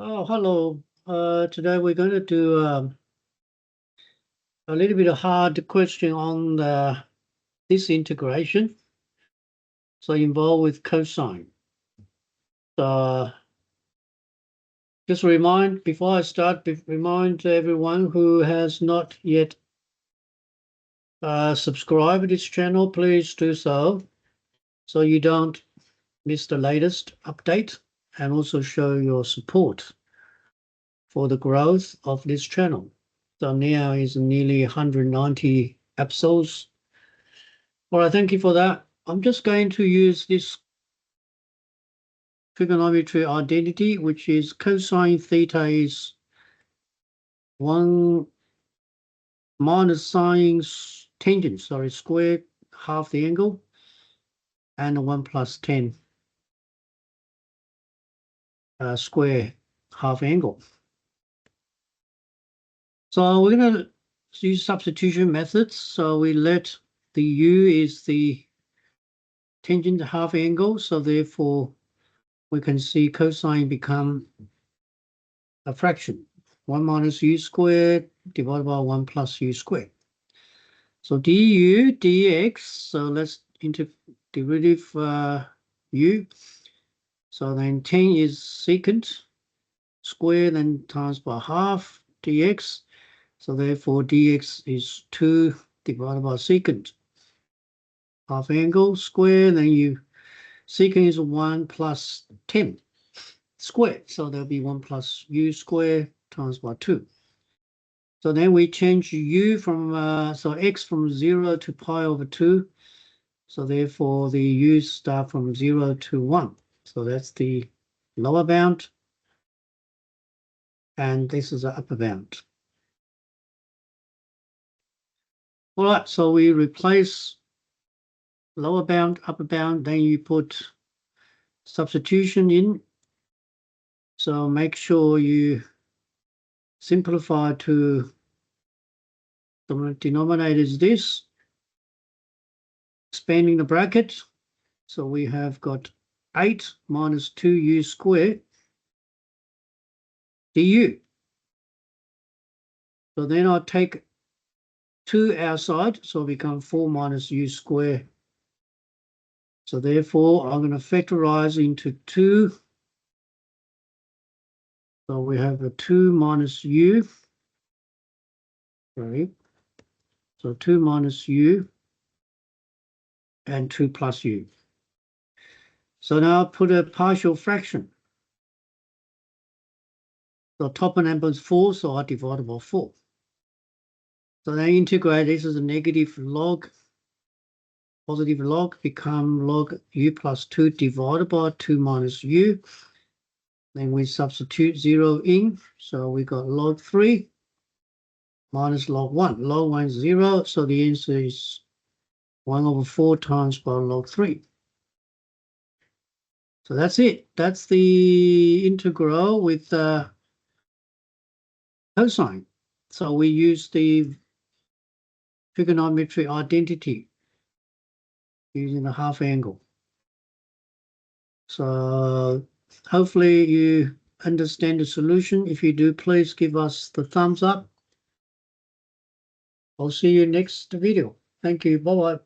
Oh, hello. Today we're going to do a little bit of hard question on this integration. So involved with cosine. So just before I start, remind everyone who has not yet subscribed to this channel, please do so you don't miss the latest update, and also show your support for the growth of this channel. So now is nearly 190 episodes. All right, thank you for that. I'm just going to use this trigonometry identity, which is cosine theta is 1 minus sine tangent, square half the angle, and 1 plus 10 square half angle. So we're going to use substitution methods. So we let the u is the tangent half angle, so therefore we can see cosine become a fraction, 1 minus u squared divided by 1 plus u squared. So du dx, so let's derivative u. So then 10 is secant squared, then times by half dx. So therefore dx is 2 divided by secant half angle squared, then secant is 1 plus 10 squared. So there'll be 1 plus u squared times by 2. So then we change u from, x from 0 to pi over 2. So therefore the u's start from 0 to 1. So that's the lower bound. And this is the upper bound. All right, so we replace lower bound, upper bound, then you put substitution in. So make sure you simplify to the denominator is this, expanding the bracket. So we have got 8 minus 2u squared du. So then I'll take 2 outside, so it becomes 4 minus u squared. So therefore I'm going to factorize into 2. So we have a 2 minus u. Sorry. So 2 minus u and 2 plus u. So now I'll put a partial fraction. The top and number is 4, so I divide by 4. So then integrate this as a negative log, positive log, become log u plus 2 divided by 2 minus u. Then we substitute 0 in, so we got log 3 minus log 1. Log 1 is 0, so the answer is 1 over 4 times by log 3. So that's it. That's the integral with cosine. So we use the trigonometry identity using a half angle. So hopefully you understand the solution. If you do, please give us the thumbs up. I'll see you next video. Thank you. Bye-bye.